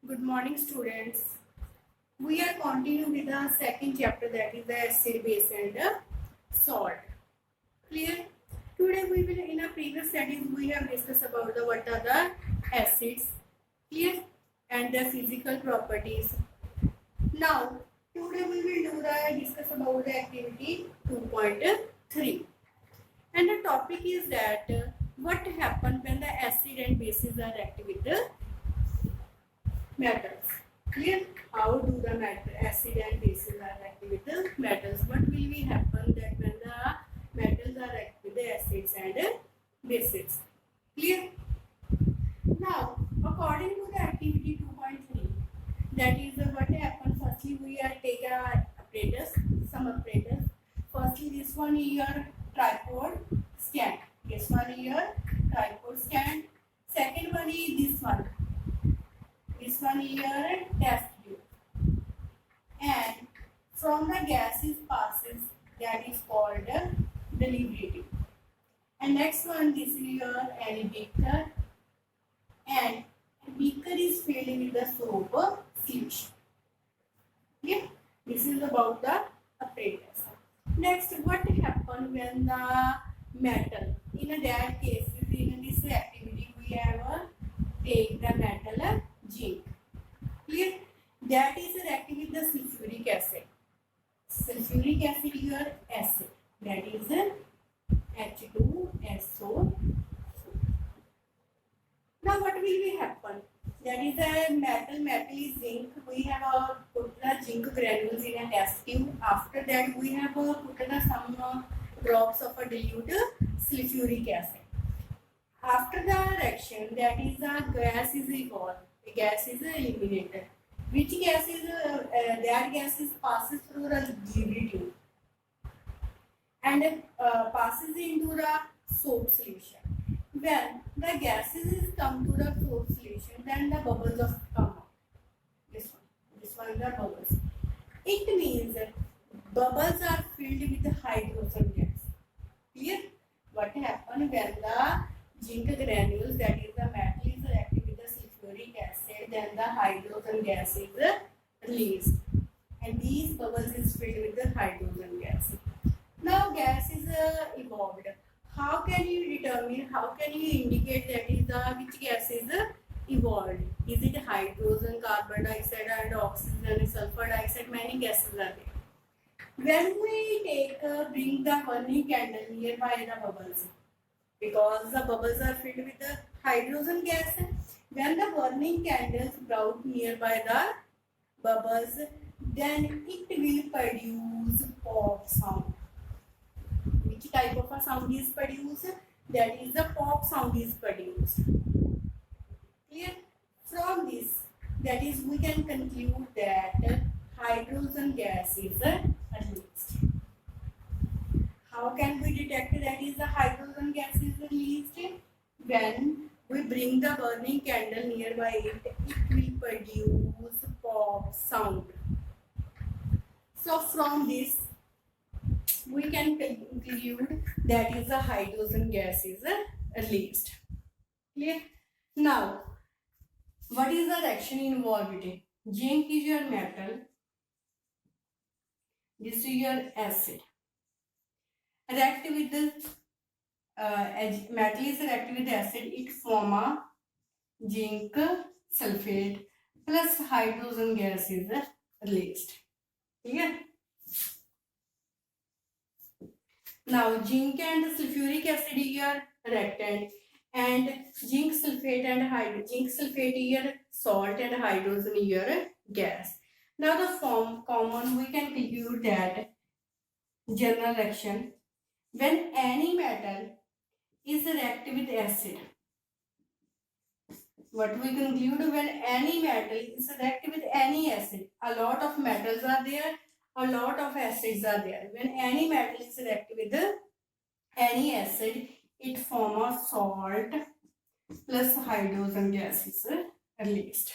Good morning, students. We are continuing with the second chapter, that is the acid, base, and salt. Clear? Today we will, in our previous studies, we have discussed about the what are the acids, clear, and the physical properties. Now, today we will discuss about the activity 2.3, and the topic is that what happens when the acid and bases are active with the metals. Clear? How do the acid and bases are active with the metals? What will be happen that when the metals are active with the acids and bases? Clear? Now, according to the activity 2.3, that is what happens. Firstly, we are take some apparatus. Firstly, this one here tripod stand. This one here tripod stand. Second one is this one. This one here test tube, and from the gases passes, that is called delivery tube. And next one, this is your an beaker, and beaker is filled with the soap solution. Okay, this is about the apparatus. Next, what happen when the metal, in that case, in this activity we have take the metal zinc. Clear? That is reacting with the sulfuric acid. Sulfuric acid your acid. That is H2SO. Now what will be happen? That is a metal is zinc. We have put the zinc granules in a test tube. After that we have put some drops of a dilute sulfuric acid. After the reaction, that is a gas is evolved. The gas is eliminated. Which gas is that gas is passes through the delivery tube and passes into the soap solution. When the gases come to the soap solution, then the bubbles of come out. This one is the bubbles. It means bubbles are filled with hydrogen gas. Clear? What happens when the zinc granules, that is the metal, is reacting with the sulfuric acid, then the hydrogen gas is released, and these bubbles is filled with the hydrogen gas. Now gas is evolved. How can you determine, how can you indicate that is the which gas is evolved? Is it hydrogen, carbon dioxide, and oxygen, sulfur dioxide? Many gases are there. When we bring the burning candle nearby the bubbles, because the bubbles are filled with the hydrogen gas, when the burning candles brought nearby the bubbles, then it will produce pop sound. Which type of a sound is produced? That is the pop sound is produced. Clear? From this, that is, we can conclude that hydrogen gas is released. How can we detect that is the hydrogen gas is released? When we bring the burning candle nearby it, it will produce pop sound. So from this, we can conclude that is the hydrogen gas is released. Clear? Now, what is the reaction involved in it? Zinc is your metal. This is your acid. React with the metal is reacting with the acid, it form a zinc sulfate plus hydrogen gas is released. Clear? Now zinc and sulfuric acid here reactant, and zinc sulfate and zinc sulfate here salt, and hydrogen here gas. Now the form common, we can conclude that general reaction, when any metal is reactive with acid, what we conclude, when any metal is reactive with any acid, a lot of metals are there, a lot of acids are there. When any metal is reactive with any acid, it form a salt plus hydrogen gas is released.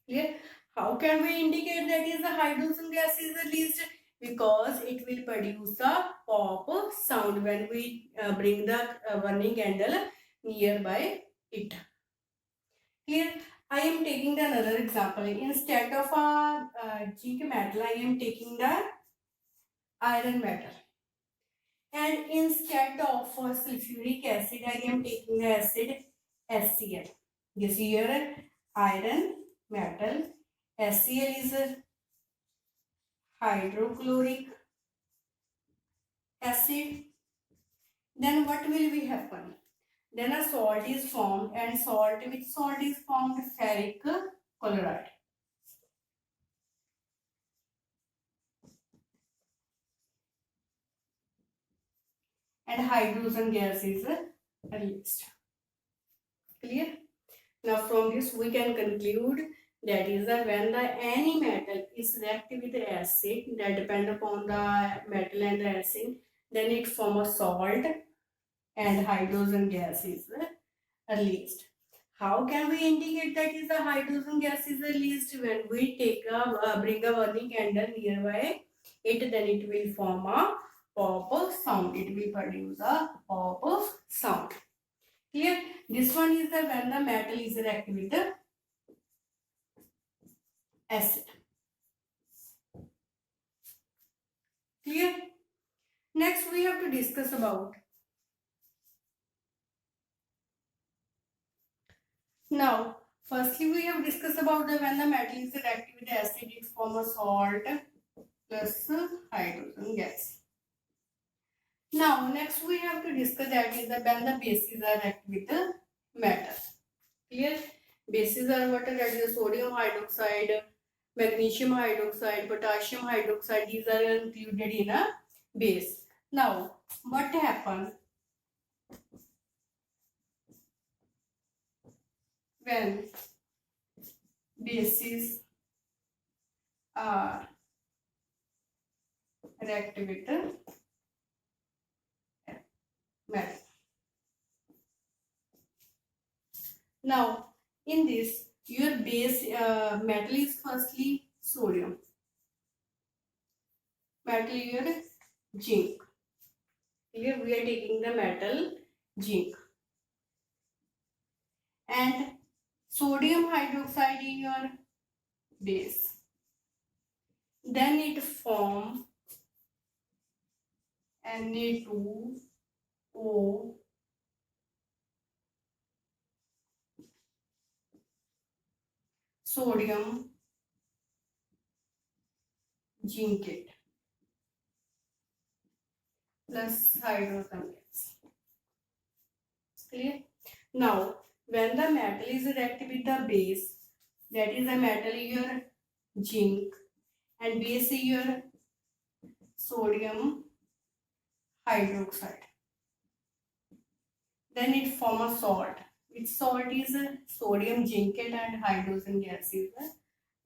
Clear? How can we indicate that is the hydrogen gas is released? Because it will produce a pop sound when we bring the burning candle nearby it. Clear? I am taking the another example. Instead of a zinc metal, I am taking the iron metal. And instead of sulfuric acid, I am taking the acid HCl. This here iron metal. HCl is hydrochloric acid. Then what will be happen? Then a salt is formed, and which salt is formed? Ferric chloride. And hydrogen gas is released. Clear? Now from this we can conclude that is that when the any metal is reacted with the acid, that depend upon the metal and the acid, then it form a salt and hydrogen gas is released. How can we indicate that is the hydrogen gas is released? When we take a bring a burning candle nearby it, then it will form a pop sound. It will produce a pop sound. Clear? This one is the when the metal is reacted with the acid. Clear? Next we have to discuss about. Now, firstly we have discussed about the when the metal is reacted with the acid, it form a salt plus hydrogen gas. Now, next we have to discuss that is the when the bases are reacted with the metal. Clear? Bases are what? That is the sodium hydroxide, magnesium hydroxide, potassium hydroxide. These are included in a base. Now, what happens when bases are reacted with the metal? Now, in this, your base metal is firstly sodium. Metal here zinc. Here we are taking the metal zinc. And sodium hydroxide in your base. Then it form Na2O sodium zincate plus hydrogen gas. Clear? Now, when the metal is reacted with the base, that is the metal here zinc and base here sodium hydroxide. Then it form a salt. Which salt is sodium zincate and hydrogen gas is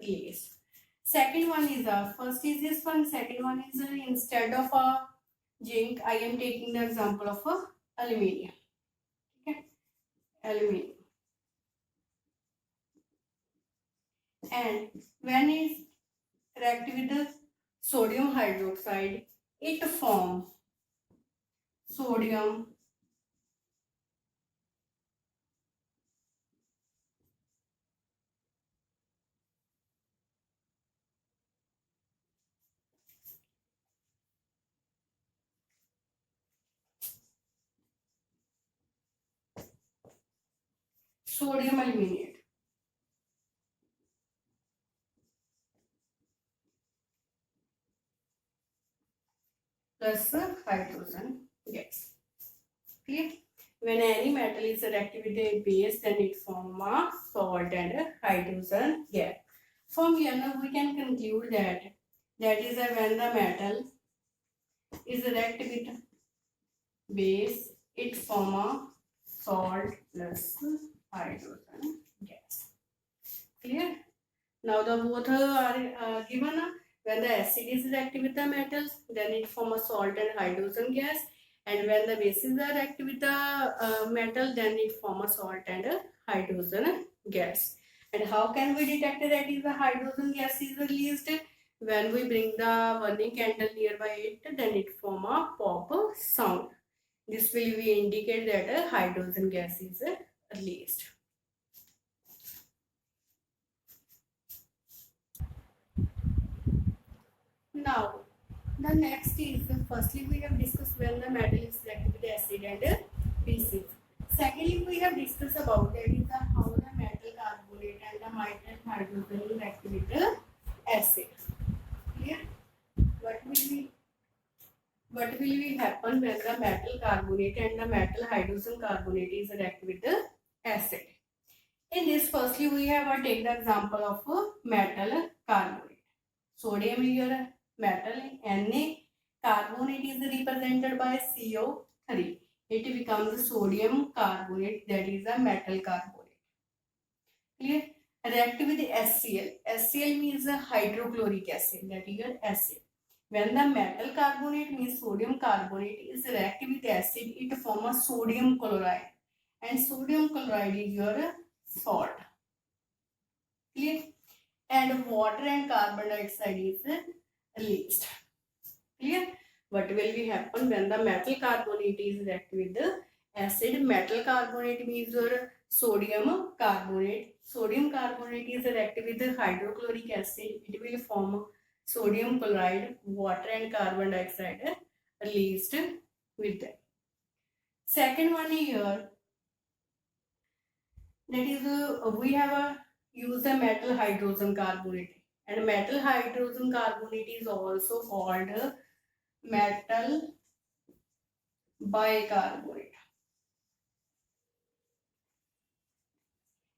released. Second one is first is this one. Second one is instead of a zinc, I am taking the example of aluminium. Okay, aluminium. And when it react with the sodium hydroxide, it forms sodium aluminate. Plus hydrogen gas. Clear? When any metal is reacted with a base, then it forms a salt and hydrogen gas. From here now we can conclude that is when the metal is reacted with base, it forms a salt plus hydrogen gas. Clear? Now the both are given. When the acid is reacted with the metals, then it forms a salt and hydrogen gas. And when the bases are reacted with the metal, then it forms a salt and hydrogen gas. And how can we detect that is the hydrogen gas is released? When we bring the burning candle nearby it, then it forms a pop sound. This will be indicate that hydrogen gas is released. Now the next is, firstly we have discussed when the metal is reacted with acid and bases. Secondly we have discussed about that is the how the metal carbonate and the metal hydrogen react with the acid. Clear? What will be happen when the metal carbonate and the metal hydrogen carbonate is react with the acid? In this, firstly we have take the example of metal carbonate. Sodium is your metal, Na. Carbonate is represented by CO3. It becomes sodium carbonate, that is a metal carbonate. Clear? React with HCl. HCl means a hydrochloric acid, that is your acid. When the metal carbonate means sodium carbonate is react with acid, it forms a sodium chloride. And sodium chloride is your salt. Clear? And water and carbon dioxide is released. Clear? What will be happen when the metal carbonate is react with the acid? Metal carbonate means your sodium carbonate. Sodium carbonate is react with the hydrochloric acid. It will form sodium chloride, water and carbon dioxide released with them. Second one here, that is we have a use the metal hydrogen carbonate, and metal hydrogen carbonate is also called metal bicarbonate.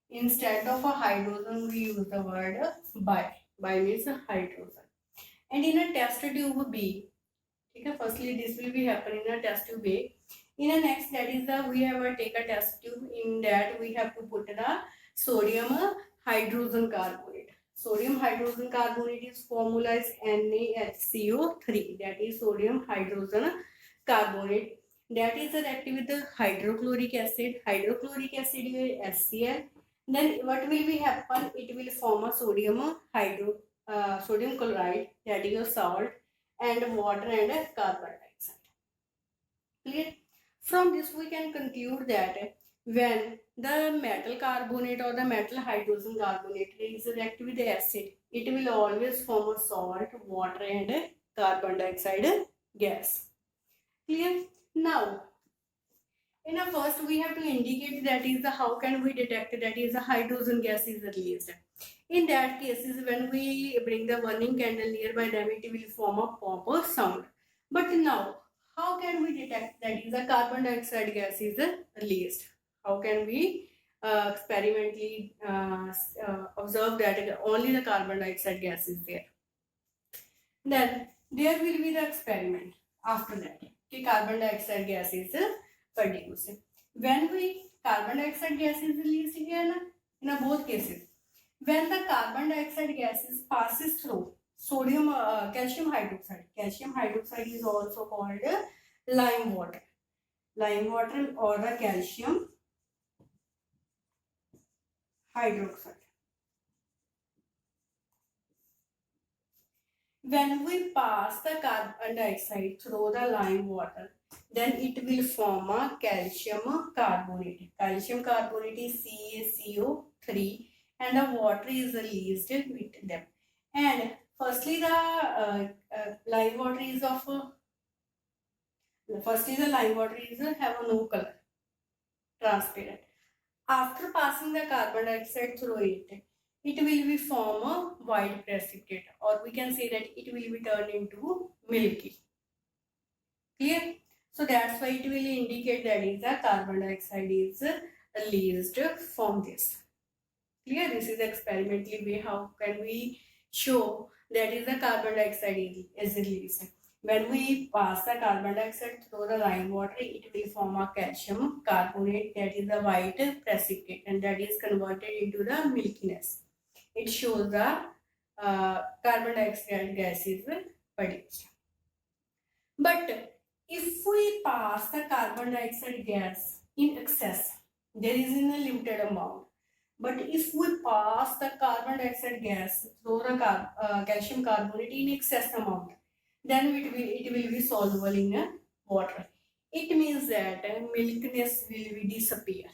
Instead of a hydrogen we use the word bi. Bi means hydrogen. And in a test tube B, okay, firstly this will be happen in a test tube A. In a next, that is the we have a take a test tube. In that we have to put the sodium hydrogen carbonate. Sodium hydrogen carbonate is formula is NaHCO3. That is sodium hydrogen carbonate. That is reactive with the hydrochloric acid. Hydrochloric acid is HCl. Then what will be happen? It will form a sodium sodium chloride, that is a salt, and water and carbon dioxide. Clear? From this we can conclude that when the metal carbonate or the metal hydrogen carbonate is reactive with the acid, it will always form a salt, water and carbon dioxide gas. Clear? Now, in a first we have to indicate that is the how can we detect that is the hydrogen gas is released. In that case is when we bring the burning candle nearby them, it will form a pop sound. But now, how can we detect that is the carbon dioxide gas is released? How can we experimentally observe that only the carbon dioxide gas is there? Then there will be the experiment after that. Okay, carbon dioxide gas is produced. When we carbon dioxide gas is released here in both cases, when the carbon dioxide gases passes through sodium calcium hydroxide is also called lime water or the calcium hydroxide. When we pass the carbon dioxide through the lime water, then it will form a calcium carbonate. Calcium carbonate is CaCO3, and the water is released with them. And firstly, the lime water is of firstly the lime water is have a no color, transparent. After passing the carbon dioxide through it, it will be form a white precipitate, or we can say that it will be turned into milky. Clear? So that's why it will indicate that is the carbon dioxide is released from this. Clear? This is experimentally way how can we show that is the carbon dioxide is released. When we pass the carbon dioxide through the lime water, it will form a calcium carbonate, that is the white precipitate, and that is converted into the milkiness. It shows the carbon dioxide gas is produced. But if we pass the carbon dioxide gas in excess, there is in a limited amount. But if we pass the carbon dioxide gas through the calcium carbonate in excess amount, then it will be soluble in water. It means that milkiness will be disappear.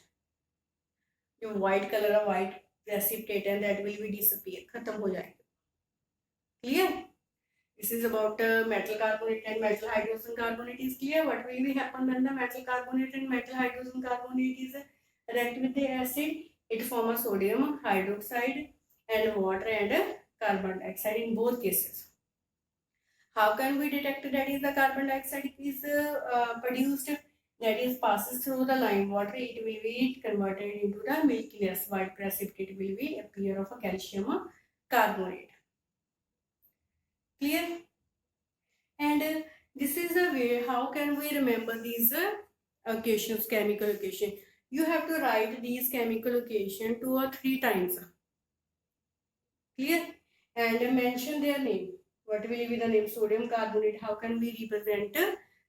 जो white color of white precipitate and that will be disappear, खत्म हो जाएगा. Clear? This is about metal carbonate and metal hydrogen carbonate. Is clear? What will be happen when the metal carbonate and metal hydrogen carbonate is react with the acid? It forms sodium hydroxide and water and carbon dioxide in both cases. How can we detect that is the carbon dioxide is produced? That is passes through the lime water. It will be converted into the milkiness. White precipitate will be appear of a calcium carbonate. Clear? And this is a way how can we remember these equations, chemical equation. You have to write these chemical equation 2 or 3 times. Clear? And mention their name. What will be the name? Sodium carbonate. How can we represent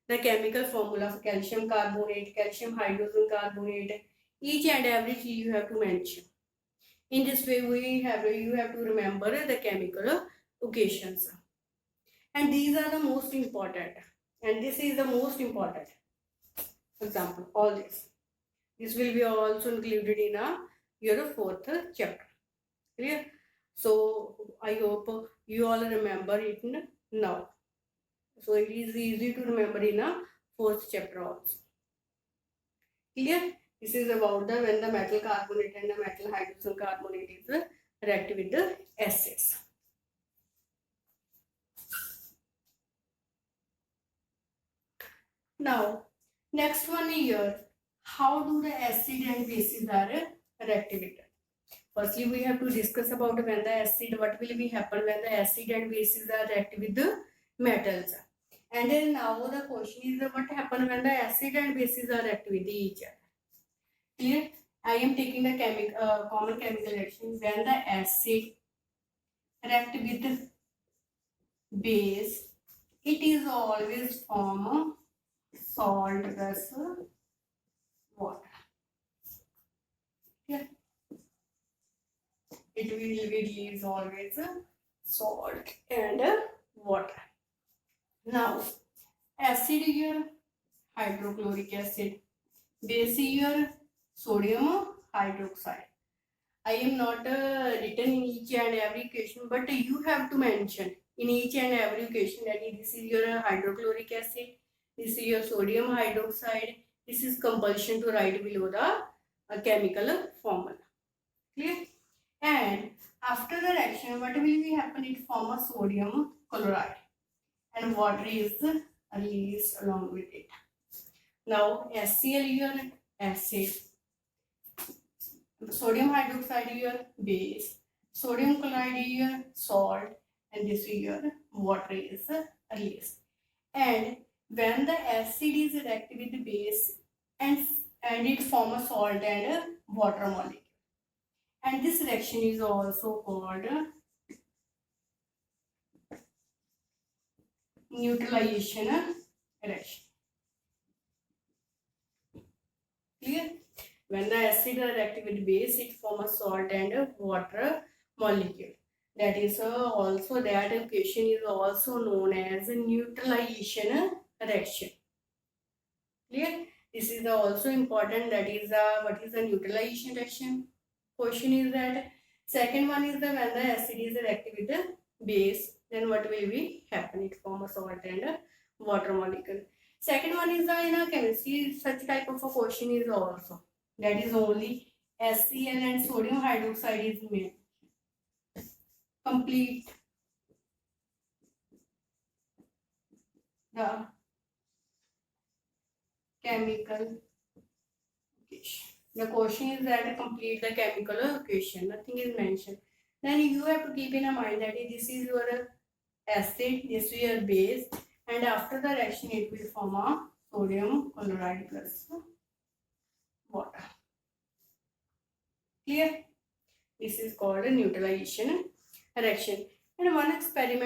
the chemical formula of calcium carbonate, calcium hydrogen carbonate? Each and every thing you have to mention. In this way, you have to remember the chemical equations. And these are the most important. And this is the most important. For example, all this. This will be also included in your 4th chapter. Clear? So I hope you all remember it now. So it is easy to remember in a 4th chapter also. Clear? This is about the when the metal carbonate and the metal hydrogen carbonate is react with the acids. Now, next one here, how do the acid and bases are reacted? Firstly, we have to discuss about when the acid, what will be happen when the acid and bases are react with the metals. And then now the question is what happen when the acid and bases are react with each other. Clear? I am taking the common chemical reaction when the acid react with base, it is always form salt plus water. Yeah. It will release always salt and water. Now, acid here, hydrochloric acid. Base here, sodium hydroxide. I am not written in each and every equation, but you have to mention in each and every equation that this is your hydrochloric acid, this is your sodium hydroxide. This is compulsion to write below the chemical formula. Clear? And after the reaction, what will be happen? It form a sodium chloride and water is released along with it. Now HCl here, acid, sodium hydroxide here, base, sodium chloride here, salt, and this here water is released. And when the acid is reacted with the base and it form a salt and water molecule. And this reaction is also called neutralization reaction. Clear? When the acid are reacted with base, it forms a salt and water molecule. That is also that equation is also known as a neutralization reaction. Clear? This is also important. That is what is the neutralization reaction? Question is that. Second one is the when the acid is reacted with the base, then what will be happen? It forms a salt and water molecule. Second one is the in a chemistry such type of a question is also. That is only HCl and sodium hydroxide is made. Complete the chemical equation. The question is that complete the chemical equation. Nothing is mentioned. Then you have to keep in mind that this is your acid, this is your base, and after the reaction it will form a sodium chloride plus water. Clear? This is called a neutralization reaction. And one experiment